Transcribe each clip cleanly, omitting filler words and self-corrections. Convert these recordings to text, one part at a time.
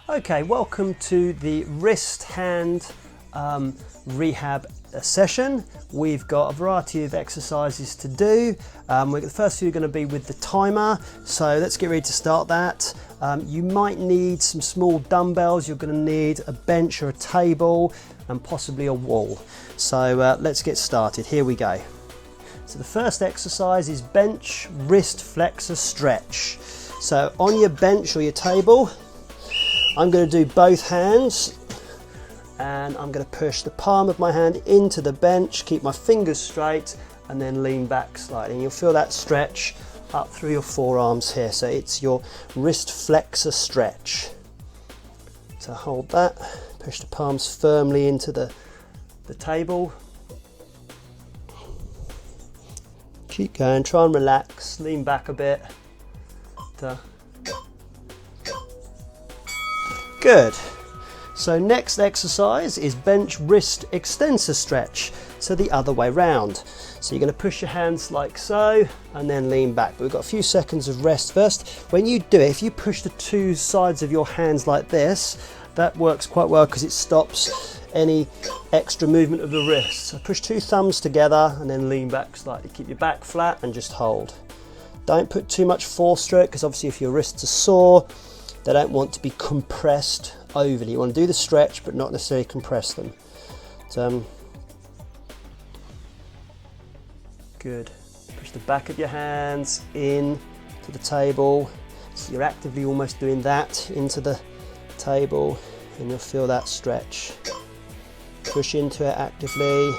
Okay, welcome to the wrist hand rehab session. We've got a variety of exercises to do. The first few are going to be with the timer, so let's get ready to start that. You might need some small dumbbells, you're going to need a bench or a table and possibly a wall. So let's get started. Here we go. So the first exercise is bench wrist flexor stretch. So on your bench or your table, I'm going to do both hands and I'm going to push the palm of my hand into the bench, keep my fingers straight and then lean back slightly. And you'll feel that stretch up through your forearms here. So it's your wrist flexor stretch. So hold that, push the palms firmly into the table. Keep going, try and relax, lean back a bit. Good. So next exercise is bench wrist extensor stretch. So the other way round. So you're going to push your hands like so and then lean back. But we've got a few seconds of rest first. When you do it, if you push the two sides of your hands like this, that works quite well because it stops any extra movement of the wrist. So push two thumbs together and then lean back slightly. Keep your back flat and just hold. Don't put too much force through it because obviously if your wrists are sore, they don't want to be compressed overly. You want to do the stretch but not necessarily compress them. Good. Push the back of your hands in to the table. So you're actively almost doing that into the table and you'll feel that stretch. Push into it actively.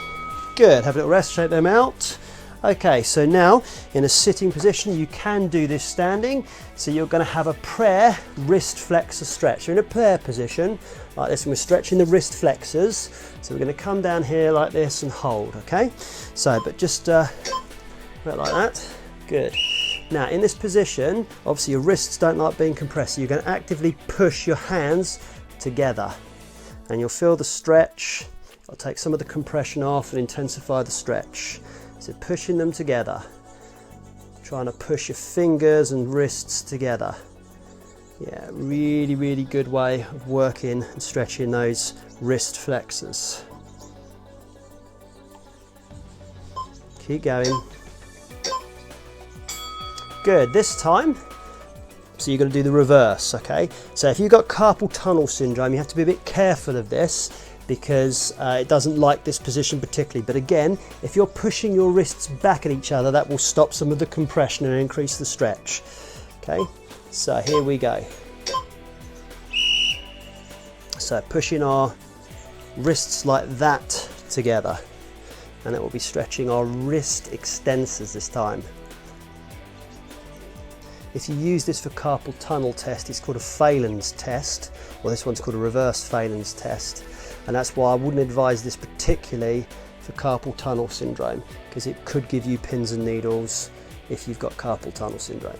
Good. Have a little rest, shake them out. Okay, so now in a sitting position, you can do this standing. So you're going to have a prayer wrist flexor stretch. You're in a prayer position like this and we're stretching the wrist flexors. So we're going to come down here like this and hold, okay? So, but just like that. Good. Now in this position, obviously your wrists don't like being compressed. So you're going to actively push your hands together and you'll feel the stretch. I'll take some of the compression off and intensify the stretch. So pushing them together, trying to push your fingers and wrists together. Yeah, really, really good way of working and stretching those wrist flexors. Keep going. Good, this time, so you're going to do the reverse, okay? So if you've got carpal tunnel syndrome, you have to be a bit careful of this because it doesn't like this position particularly. But again, if you're pushing your wrists back at each other, that will stop some of the compression and increase the stretch. Okay, so here we go. So pushing our wrists like that together, and it will be stretching our wrist extensors this time. If you use this for carpal tunnel test, it's called a Phelan's test, or this one's called a reverse Phelan's test. And that's why I wouldn't advise this particularly for carpal tunnel syndrome, because it could give you pins and needles if you've got carpal tunnel syndrome.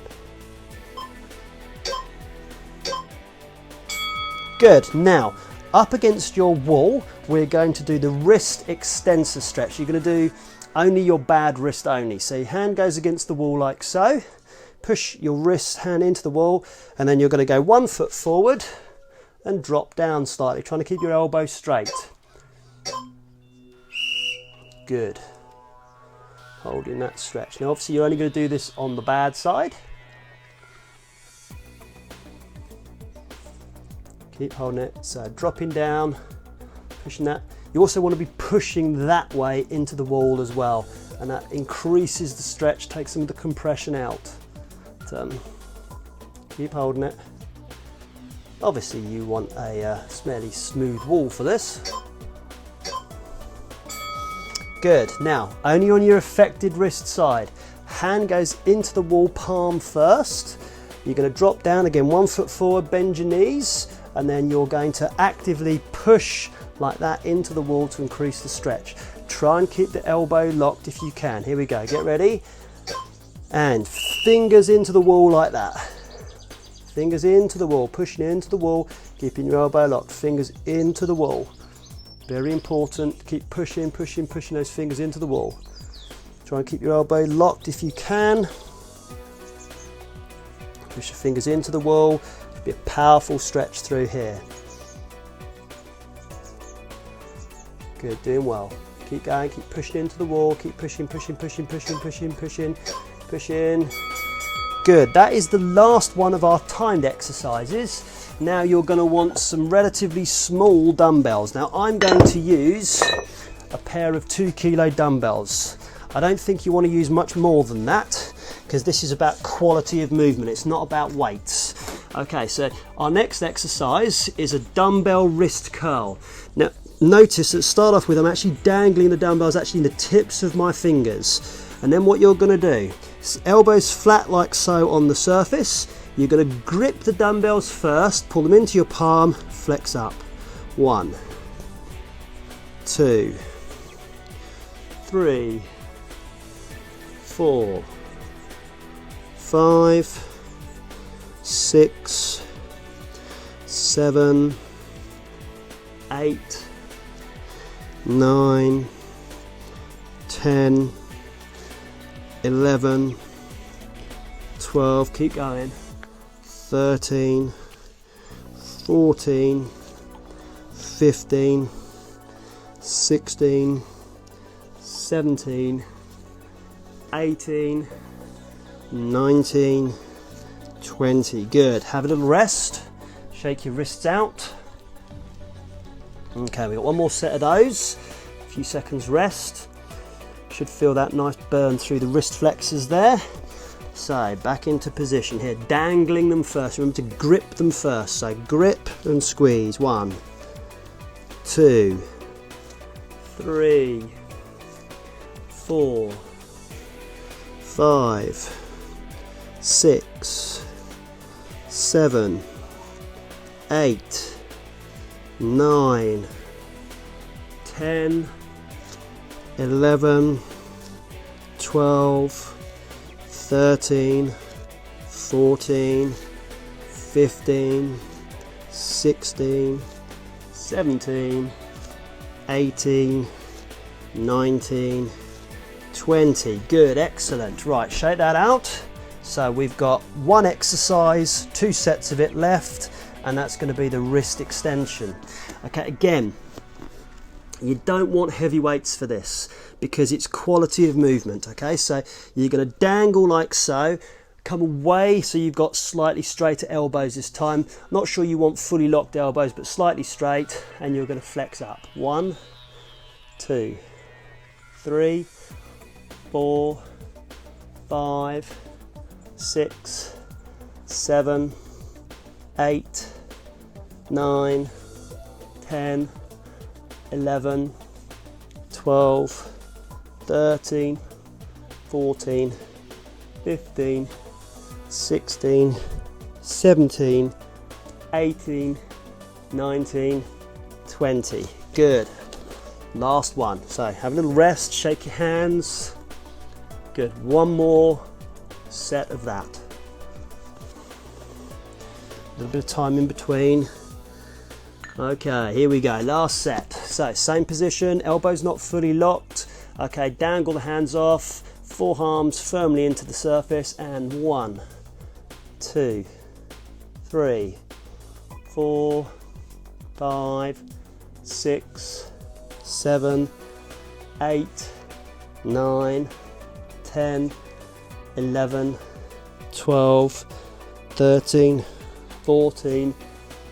Good. Now, up against your wall, we're going to do the wrist extensor stretch. You're going to do only your bad wrist only. So your hand goes against the wall like so. Push your wrist hand into the wall, and then you're going to go 1 foot forward and drop down slightly, trying to keep your elbow straight. Good. Holding that stretch. Now obviously you're only going to do this on the bad side. Keep holding it. So dropping down, pushing that. You also want to be pushing that way into the wall as well, and that increases the stretch, takes some of the compression out. Keep holding it. Obviously you want a fairly smooth wall for this. Good. Now, only on your affected wrist side. Hand goes into the wall, palm first. You're going to drop down again, 1 foot forward, bend your knees, and then you're going to actively push like that into the wall to increase the stretch. Try and keep the elbow locked if you can. Here we go. Get ready. And fingers into the wall like that. Fingers into the wall, pushing into the wall, keeping your elbow locked, fingers into the wall. Very important, keep pushing, pushing, pushing those fingers into the wall. Try and keep your elbow locked if you can. Push your fingers into the wall, Be a powerful stretch through here. Good, doing well. Keep going, keep pushing into the wall, keep pushing, pushing, pushing, pushing, pushing, pushing, pushing. Good, that is the last one of our timed exercises. Now you're going to want some relatively small dumbbells. Now I'm going to use a pair of 2 kilo dumbbells. I don't think you want to use much more than that, because this is about quality of movement, it's not about weights. Okay, so our next exercise is a dumbbell wrist curl. Now notice that to start off with, I'm actually dangling the dumbbells actually in the tips of my fingers. And then what you're going to do, elbows flat like so on the surface, you're going to grip the dumbbells first, pull them into your palm, flex up. 1, 2, 3, 4, 5, 6, 7, 8, 9, 10, 11, 12, keep going, 13, 14, 15, 16, 17, 18, 19, 20. Good. Have a little rest. Shake your wrists out. Okay, we've got one more set of those. A few seconds rest. Should feel that nice burn through the wrist flexors there. So back into position here, dangling them first. Remember to grip them first. So grip and squeeze. 1, 2, 3, 4, 5, 6, 7, 8, 9, 10, 11, 12, 13, 14, 15, 16, 17, 18, 19, 20. Good, excellent. Right, shake that out. So we've got one exercise, 2 sets of it left, and that's going to be the wrist extension. Okay, again, you don't want heavy weights for this because it's quality of movement. Okay, so you're going to dangle like so, come away so you've got slightly straighter elbows this time. Not sure you want fully locked elbows, but slightly straight, and you're going to flex up. 1, 2, 3, 4, 5, 6, 7, 8, 9, 10, 11, 12, 13, 14, 15, 16, 17, 18, 19, 20. Good. Last one. So have a little rest, shake your hands. Good. One more set of that. A little bit of time in between. Okay, here we go, last set. So same position, elbows not fully locked. Okay, dangle the hands off, forearms firmly into the surface, and 1, 2, 3, 4, 5, 6, 7, 8, 9, 10, 11, 12, 13, 14,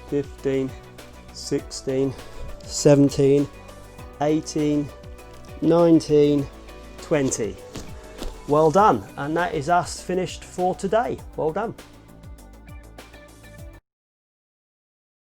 15, 16, 17, 18, 19, 20. Well done, and that is us finished for today. Well done.